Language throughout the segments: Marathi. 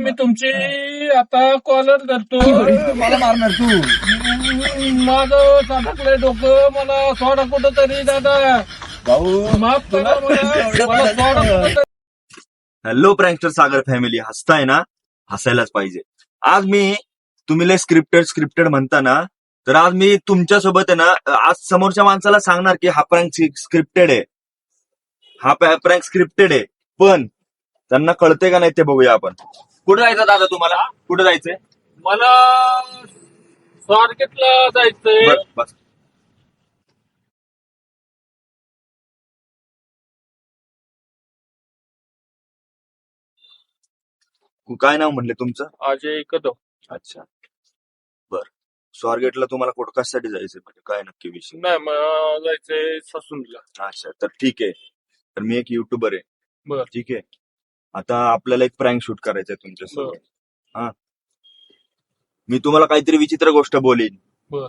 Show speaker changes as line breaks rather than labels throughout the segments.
मी तुमची आता कॉलर करतो.
मला मारणार तू.
माझं साधकलंय डोकं, मला सोडा कुठं तरी दादा.
भाऊ
माफ करा मला सोडा कुठं तरी.
हॅलो प्रँकस्टर सागर फॅमिली, हसताय ना? हसायलाच पाहिजे. आज मी तुम्ही लय स्क्रिप्टेड म्हणता ना, तर आज मी तुमच्यासोबत आहे ना, आज समोरच्या माणसाला सांगणार की हा प्रँक स्क्रिप्टेड आहे, हा प्रँक स्क्रिप्टेड आहे. पण त्यांना कळतंय का नाही ते बघूया आपण. कुठं जायचं दादा तुम्हाला? कुठं जायचंय?
मला स्वारगेटला जायचंय.
बस बस. काय नाव म्हणले तुमचं?
अजय कदम.
अच्छा, बर. स्वारगेटला तुम्हाला कुठं कशासाठी जायचंय, म्हणजे काय नक्की विषय?
नाही मला जायचंय ससूनला.
अच्छा, तर ठीक आहे. तर मी एक युट्यूबर आहे.
बर.
ठीक आहे. आता आपल्याला एक प्रँक शूट करायचंय तुमच्यासोबत. हा, मी तुम्हाला काहीतरी विचित्र गोष्ट बोलीन,
बर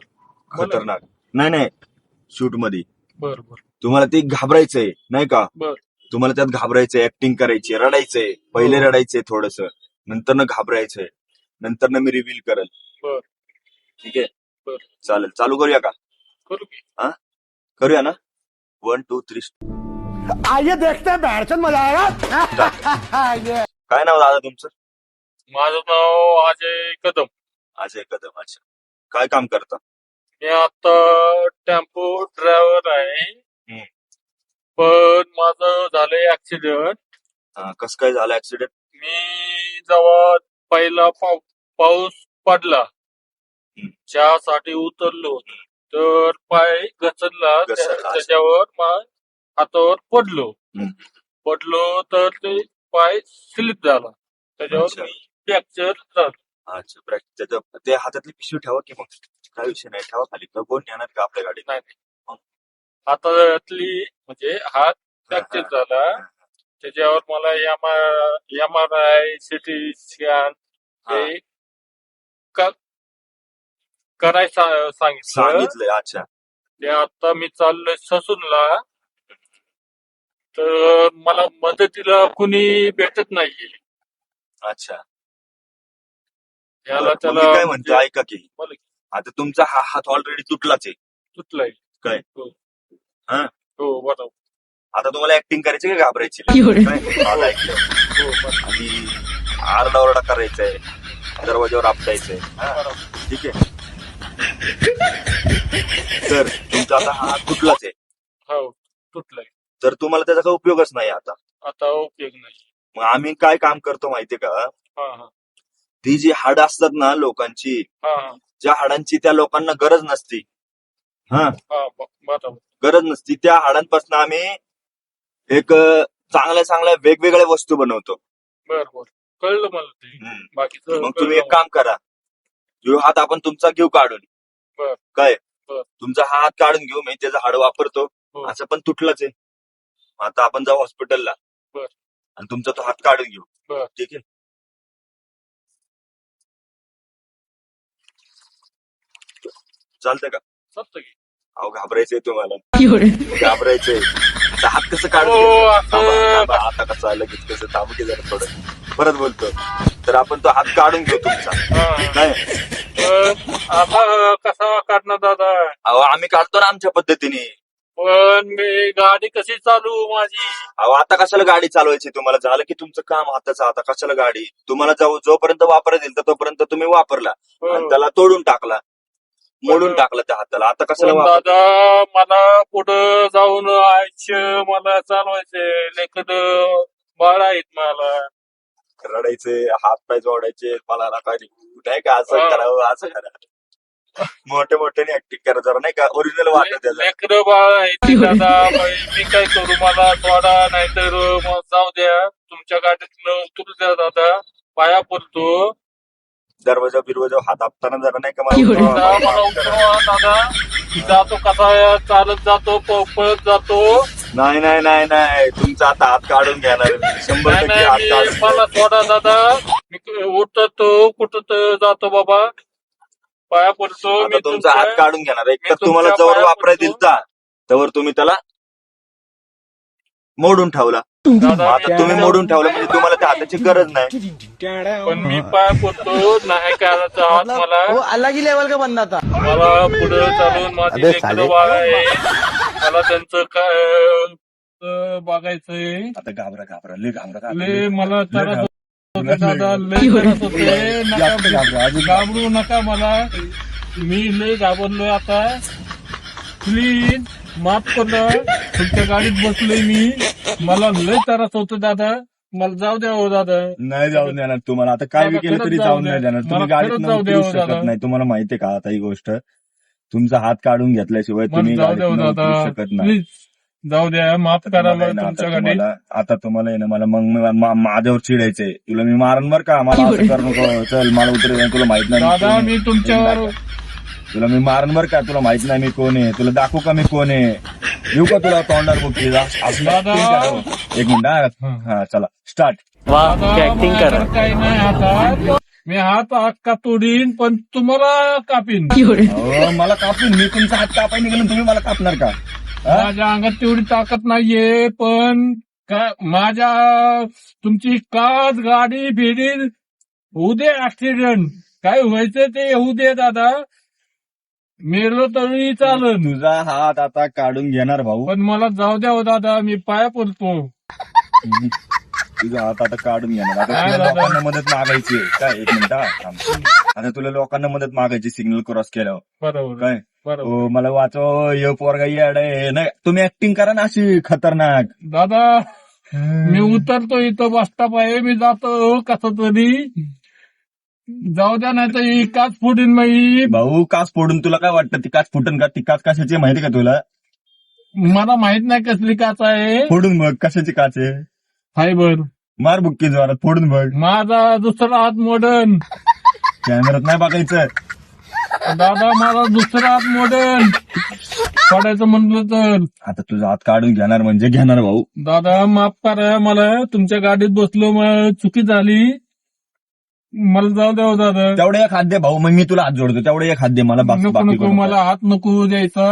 खतरनाक. नाही शूट मध्ये
बर बर
तुम्हाला ते घाबरायचंय नाही का?
बर
तुम्हाला त्यात घाबरायचंय, ऍक्टिंग करायची, रडायचंय. पहिले रडायचंय थोडस, नंतर न घाबरायचंय, नंतर न मी रिव्हील करेल.
बर.
ठीक आहे?
बर.
चालेल, चालू करूया का?
करू की?
करूया ना? 1 2 3.
आइए देखते हैं, बैठचंद मजा आएगा.
काय नाव दादा तुमचं?
माझं नाव अजय कदम.
अजय कदम. अच्छा, काय काम करता?
मी आता टेम्पो ड्रायव्हर आहे.
हम्म.
पण माझं झालंय ऍक्सिडेंट.
कसं काय झालं ऍक्सिडेंट?
मी जेव्हा पहिला पाऊस पडला, चहासाठी उतरलो, तर पाय घसरला.
घसरला.
त्याच्यावर हातावर पडलो.
हम्म.
पडलो तर ते पाय स्लिप झाला. त्याच्यावर
अच्छा.
मी फ्रॅक्चर झालं.
अच्छा, त्याच्या ते हातातली पिशवी ठेवा की मग. काय विषय नाही, ठेवा खाली. कोण येणार का आपल्या गाडीत?
नाही हातातली म्हणजे हात फ्रॅक्चर झाला. त्याच्यावर मला MRI CT स्कॅन हे करायला सांगितलं.
अच्छा,
ते आता मी चाललोय ससूनला. तर मला मदतीला कुणी भेटत नाहीये.
अच्छा.
याला
बरं, मग
त्याला
मी काय म्हणतो ऐका की,
बोला की.
आता तुमचा हा हात ऑलरेडी तुटलाच आहे.
तुटलंय.
काय?
हो.
हा?
हो बरोबर.
आता तुम्हाला ऍक्टिंग करायची का घाबरायची? काय? माझं ऐकलं.
हो बरोबर.
आणि आरडाओरडा करायचंय, दरवाजावर आपटायचंय. ठीक आहे? तर तुमचा आता हा हात तुटलाच आहे,
हो तुटलंय.
तर तुम्हाला त्याचा काही उपयोगच नाही आता.
आता उपयोग नाही.
मग आम्ही काय काम करतो माहितीये का?
हा हा
ती जी हाडं असतात ना लोकांची,
हा हा
ज्या हाडांची त्या लोकांना गरज नसती, हा,
हा बरोबर.
गरज नसती, त्या हाडांपासून आम्ही एक चांगल्या वेगवेगळ्या वस्तू बनवतो.
बरोबर कळलं मला ते. बाकीचं
मग तुम्ही एक काम करा, जो हात आपण तुमचा घेऊ काढून.
बर.
काय?
बर.
तुमचा हा हात काढून घेऊ, मी त्याचं हाड वापरतो.
हो.
असं पण तुटलंच आहे. आता आपण जाऊ हॉस्पिटलला.
बर.
आणि तुमचा तो हात काढून घेऊ.
बर.
ठीक आहे? चालतंय का?
चालतं की.
अहो, घाबरायचंय तुम्हाला, घाबरायचंय. आता हात कसं काढून
हो,
घ्यायचं?
असं-
थांबा, आता कसं आलं की कसं थांबू की जरा थोडं. परत बोलतो. तर आपण तो हात काढून घेऊ तुमचा.
हा.
काय?
पण आता कसा काढणार दादा?
अहो, आम्ही काढतो ना आमच्या पद्धतीने.
पण मी गाडी कशी चालू माझी?
अहो, आता कशाला गाडी चालवायची तुम्हाला? झालं की तुमचं काम हाताचं, आता कशाला गाडी? तुम्हाला जोपर्यंत वापरायला येईल तोपर्यंत तुम्ही वापरला, आणि त्याला तोडून टाकला, मोडून टाकला त्या हाताला. आता कशाला
पण
वापर?
दादा मला पुढं जाऊन आयुष्य मला चालवायचंय. लेकरं बाळ आहेत मला.
रडायचे, हात पाय जोडायचे, मला काय नाही का, असं
हा.
करावं, असं करा. मोठे मोठ्याने ऍक्टिंग करा जरा, नाही का, ओरिजिनल वाटत त्याचं.
लेकरं बाळ आहेत दादा. मी काय करू? मला सोडा, नाहीतर मग जाऊ द्या. तुमच्या गाडीतनं उतरू द्या दादा. पाया पडतो.
दरवाजा बिरवाजा हात आपताना जरा, नाही का,
दादा मला
मला
उतरवा दादा. जातो कसा चालत जातो, पळत जातो.
नाही, तुमचा आता हात काढून घेणार. 100%
नाही
हात
मी
काढून
मला सोडा दादा. मी उठतो, कुठं जातो बाबा. पाया पडतो.
आता
मी
तुमचा हात काढून घेणार. एक तर
मी
तुम्हाला
तुमच्या
जवळ
पाया
वापरायला
पडतो.
दिलता, तवर तुम्ही त्याला मोडून ठेवला.
दादा
आता तुम्ही मोडून ठेवला म्हणजे तुम्हाला त्या हाताची गरज नाही.
पण मी पाय पडतो, नाही करायचा हात मला.
वो अलग ही लेवल का बंदा था.
मला पुढे चालून माझी
अबे साले.
लेकरं बाळ आहे, मला त्यांचं काय बघायचंय.
आता घाबरा लय
लय मला त्रास होतो
लय
दादा, लय त्रास होते.
जास्त घाबरा, अजून
घाबरू नका मला, मी लय घाबरलोय आता. प्लीज माफ करा, तुमच्या गाडीत बसलोय मी, मला लय त्रास होतो दादा, मला जाऊ द्या हो दादा.
नाही जाऊन देणार तुम्हाला. आता काय बी
मला
केलं
खरंच
तरी
जाऊ
जाऊन
द्या.
नाही देणार. तुम्ही
मला
गाडीत
खरंच जाऊ द्या
उतरू
हो
शकत
दादा.
नाही. तुम्हाला माहितीये का आता ही गोष्ट, तुमचा हात काढून घेतल्याशिवाय तुम्ही
मला जाऊ द्या हो
गाडीत
दादा,
उतरू शकत नाही.
प्लीज जाऊ द्या, माफ करा
मला
मला
आहे ना,
तुमच्या गाडीत.
आता तुम्हाला आहे ना मला मग माझ्यावर चिडायचंय. तुला मी मारन बर का, मला असं करू नको. चल मला उतर, तुला माहित नाही
दादा मी तुमच्यावर
तुला मी मारन बर का, तुला माहित नाही मी कोण आहे, तुला दाखवू का मी कोण आहे, येऊ का तुला तोंडावर बुक्की जा.
दादा.
एक मिनिट हा चला स्टार्ट.
दादा, माझ्याकडे काही नाही हातात, मी हात अक्का तोडीन पण तुम्हाला कापीन.
मला कापून मी तुमचा हात कापाय निघालो, तुम्ही मला कापणार का? हा?
माझ्या अंगात तेवढी ताकद नाहीये, पण माझ्या तुमची काच गाडी फेडी होऊ दे, ऍक्सिडेंट काय व्हायचं ते होऊ दे दादा, मेलो तरी चालन,
तुझा हात आता काढून घेणार भाऊ.
पण मला जाऊ द्या हो दादा, मी पाया पडतो.
तुझा हात आता काढून घेणार. आता
काय
तुला
दादा?
लोकांना मदत मागायची आहे. काय एक मिनिट हा, थांब. आता तुला लोकांना मदत मागायची सिग्नल क्रॉस केल्यावर.
बरोबर
काय
बरोबर.
हो मला वाचव, ये पोरगा येड आहे. नाही तुम्ही ऍक्टिंग करा ना अशी खतरनाक.
दादा मी उतरतो, इथं बस स्टॉप आहे, मी जातो कसं तरी, जाऊ द्या नाही तर ही काच फुटीन मी.
भाऊ काच फोडून तुला काय वाटतं ती काच फुटन का? ती काच कशाची आहे माहिती का तुला?
मला माहित नाही कसली काच आहे.
फोडून बघ कशाची काच आहे.
फायबर.
मार बुक्की जोरात फोडून बघ.
माझा दुसरा हात मोडन
कॅमेरात नाही बघायचं.
दादा, माझा दुसरा हात मोडन पडायचं म्हणलं तर.
आता तुझा हात काढून घेणार म्हणजे घेणार भाऊ.
दादा माफ करा मला, तुमच्या गाडीत बसलो, मग चुकी झाली, मला जाऊ द्या हो दादा.
तेवढे एक हात दे भाऊ, मग मी तुला हात जोडतो. तेवढे एक हात दे मला.
नको
बाकी
नको, मला हात नको द्यायचा,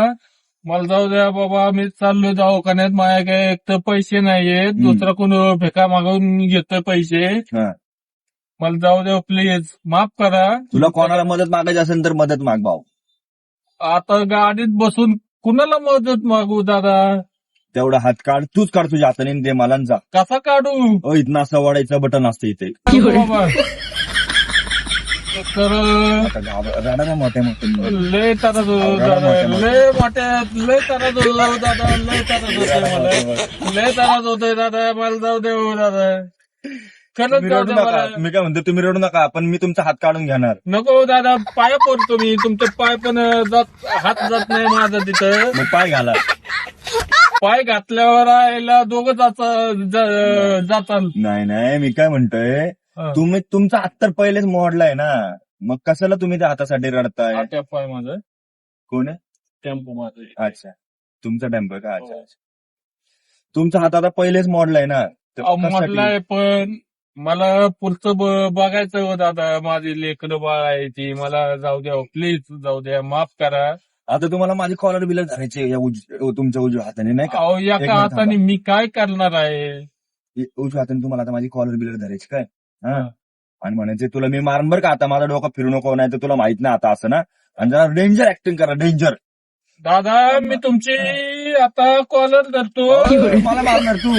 मला जाऊ द्या बाबा, मी चाललोय दवाखान्यात, माझ्या काय एक तर पैसे नाहीयेत, दुसरा कोण फेका मागवून घेतोय पैसे,
हा.
मला जाऊ द्या प्लीज, माफ करा.
तुला कोणाला मदत मागायची असेल तर मदत माग भाऊ.
आता गाडीत बसून कुणाला मदत मागू दादा?
तेवढा हात काढ, तूच काढ तुझ्या हाताने आणि दे मला आणि जा.
कसा काढू?
इथं असं वाढायचं बटन असतं इथे.
बाबा तर
राडा ना मोठ्या मोठ्या.
लय त्रास होतो दादा, लय त्रास होतो दादा, लय त्रास होतोय मला, लय त्रास होतोय दादा, मला जाऊ दे हो दादा, खरंच
तुम्ही
जाऊ
रडू
दे
नका.
मला.
मी काय म्हणतो तुम्ही रडू नका, पण मी तुमचा हात काढून घेणार.
नको हो दादा, पाया पडतो मी, तुमचे पाय पण हात जात नाही माझा तिथं.
मग पाय घाला.
पाय घातल्यावर यायला दोघं जाताल.
नाही मी काय म्हणतोय, तुम्ही तुमचा हात तर पहिलेच मोडलाय ना, मग कशाला तुम्ही त्या हातासाठी रडताय?
टेम्पो आहे माझं,
कोण आहे?
टेम्पो माझं.
अच्छा, तुमचा टेम्पो का? अच्छा. तुमचा हात आता पहिलेच मोडलाय ना, तर कशासाठी?
म्हटलंय, पण मला पुढचं बघायचं हो दादा, माझी लेकरं बाळ आहे ती, मला जाऊ द्या प्लीज, जाऊ द्या, माफ करा.
आता तुम्हाला माझे कॉलर बिलर धरायचे या तुमच्या उजव्या हाताने नाही का?
अहो
एक
एका
मिनिट
हाताने मी काय करणार आहे?
उजव्या हाताने तुम्हाला आता माझी कॉलर बिलर धरायची काय? हा. आणि म्हणायचे तुला मी मारन बरं का, आता माझा डोका फिरू नको, नाही तर तुला माहित नाही आता असं ना. आणि जरा डेंजर ऍक्टिंग करा, डेंजर.
दादा मी तुमची आता कॉलर धरतो,
मला मारणार तू?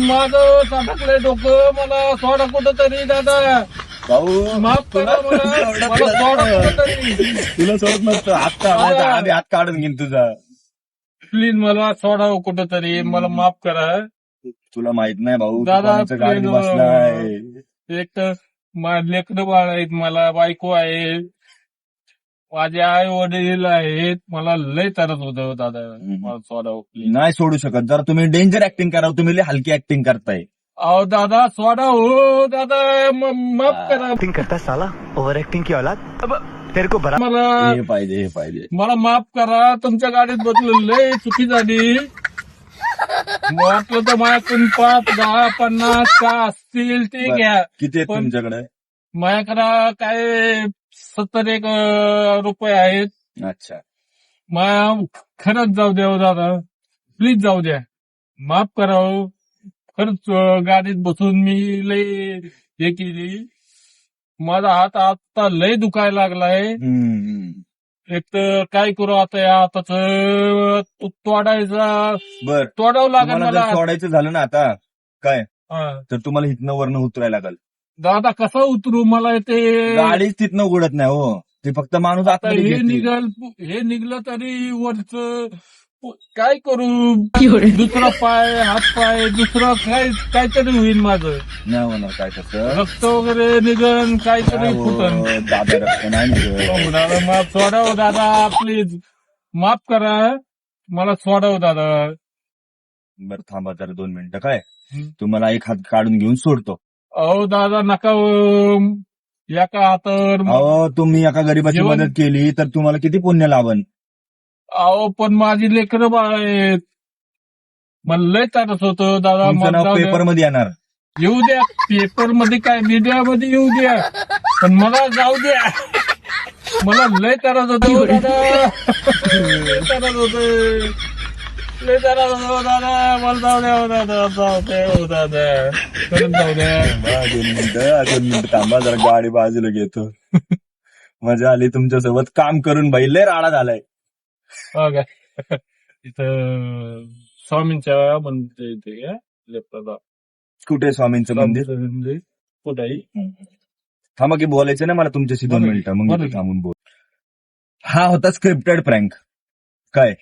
माझं सटकलंय डोकं, मला सोडा कुठं तरी दादा,
भाऊ
माफ करा मला सोडा कुठं तरी,
तुला सोडत नसतं. हात काढ, आधी हात काढून घेईन तुझा.
प्लीज मला सोडा कुठं तरी, मला माफ करा
तुला माहित नाही भाऊ,
दादा,
कोणाच्या गाडीत
please,
बसलाय.
एक तर लेकरं बाळ आहेत, मला बायको आहे, माझे आई वडील आहेत, मला लय त्रास होतो दादा, मला सोडावं प्लीज.
नाही सोडू शकत. जरा तुम्ही डेंजर ऍक्टिंग करा, तुम्ही लय हलकी ऍक्टिंग करताय.
अहो दादा सोडा हो दादा, माफ करा
एक्टिंग करता साला, ओव्हर एक्टिंग की औलाद. अब तेरे को बरा.
मला,
हे पाहिजे.
मला माफ करा, तुमच्या गाडीत बसलो, लय चुकी झाली, वाटलं तर माझ्याकडून 5, 10, 50 का असतील ते घ्या,
किती आहेत
पण-
तुमच्याकडे?
माझ्याकडं काय 71 रुपये आहेत.
अच्छा.
खरंच जाऊ द्या हो दादा, प्लीज जाऊ द्या. माफ करावं. खरंच गाडीत बसून मी लय हे केली. माझा हात आता लय दुखायला लागलाय. एक तर काय करू आता या हाताच
बर
तोडावं लागेल
तुम्हाला
मला.
जर सोडायचं झालं ना आता काय
हा.
तर तुम्हाला इथनं वरनं उतरायला लागेल.
दादा कसं उतरू मला ते.
गाडीच तिथनं उघडत नाही हो. ते फक्त माणूस
आता
आतमध्ये
हे
घेते.
हे निघलं तरी वरच काय करू. दुसरा पाय हात पाय दुसरं काहीतरी होईल माझं.
नाही होणार काय तसं.
रक्त वगैरे निघन काहीतरी फुटन.
दादा रक्त नाही निघत.
दादा माफ सोडाव दादा प्लीज. माफ करा मला सोडाव दादा.
बरं थांबा जरा 2 मिनिटं काय
हं.
तुम्हाला एक हात काढून घेऊन सोडतो.
अहो दादा नका या का हातावर.
अहो तुम्ही एका गरीबाची
जेवण-
मदत केली तर तुम्हाला किती पुण्य लाभन.
अहो पण माझी लेकरं बाळ आहेत. मला लय त्रास होतो दादा.
तुमचं नाव
जाऊ द्या.
पेपर मध्ये येणार.
येऊ द्या पेपर मध्ये काय मीडियामध्ये येऊ द्या पण मला जाऊ द्या. मला लय त्रास होतो दादा. लय त्रास होतोय. लय त्रास होतो दादा. मला जाऊ द्या हो दादा. जाऊ द्या हो दादा. खरंच जाऊ द्या.
2 मिनिटं थांबा जरा गाडी बाजूला घेतो. मजा आली तुमच्यासोबत काम करून बाई लय राडा झालाय.
हो काय इथं स्वामींच्या म्हणते इथे लेफ्टला
कुठे स्वामींचं मंदिर.
कुठेही
थांबा की बोलायचं ना मला तुमच्याशी 2 मिनिटं मग
बरं.
इथं थांबून बोल. हा होता स्क्रिप्टेड प्रँक. काय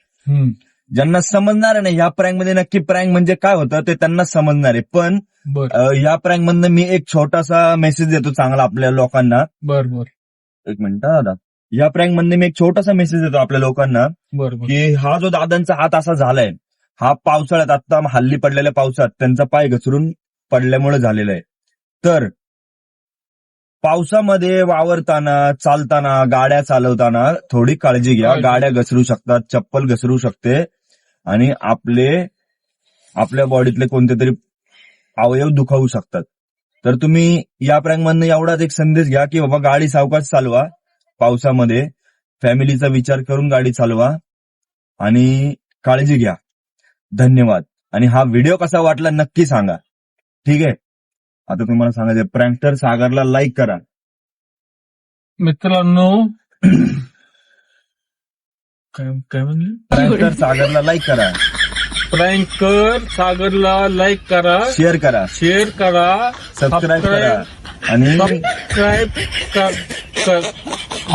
ज्यांना समजणार आहे ना ह्या प्रँक मध्ये नक्की प्रँक म्हणजे काय होतं ते त्यांना समजणार आहे. पण
बर
ह्या प्रँक मधनं मी एक छोटासा मेसेज देतो चांगला आपल्या लोकांना.
बर बर
1 मिनिट दादा. या प्रँक मधनं मी एक छोटासा मेसेज देतो आपल्या लोकांना
बर बर.
की हा जो दादांचा हात असा झालाय हा पावसाळ्यात आता हल्ली पडलेल्या पावसात त्यांचा पाय घसरून पडल्यामुळे झालेला आहे. तर पावसामध्ये वावरताना चालताना गाड्या चालवताना थोडी काळजी घ्या. गाड्या घसरू शकतात, चप्पल घसरू शकते आणि आपल्या बॉडीतले कोणते तरी अवयव दुखावू शकतात. तर तुम्ही या प्रँक मधनं एवढाच एक संदेश घ्या की बाबा गाडी सावकाश चालवा. पावसामध्ये फॅमिलीचा विचार करून गाडी चालवा आणि काळजी घ्या. धन्यवाद. आणि हा व्हिडिओ कसा वाटला नक्की सांगा. ठीक आहे. आता तुम्हाला सांगायचं प्रँक्टर सागरला लाईक करा.
मित्रांनो काय म्हणले.
प्रँक्टर सागरला लाईक करा,
प्रँकर सागरला लाईक करा,
शेअर करा,
शेअर करा,
सबस्क्राईब करा आणि
सबस्क्राईब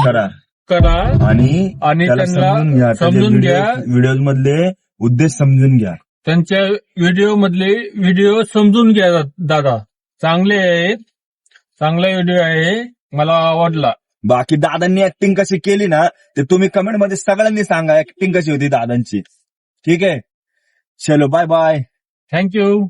करा
करा
आणि त्याला समजून घ्या.
समजून घ्या.
व्हिडिओ मधले उद्देश समजून घ्या.
त्यांच्या व्हिडिओ समजून घ्या दादा. चांगले आहेत. चांगला व्हिडिओ आहे. मला आवडला.
बाकी दादांनी ऍक्टिंग कशी केली ना ते तुम्ही कमेंट मध्ये सगळ्यांनी सांगा ऍक्टिंग कशी होती दादांची. ठीक आहे. चलो बाय बाय.
थँक्यू.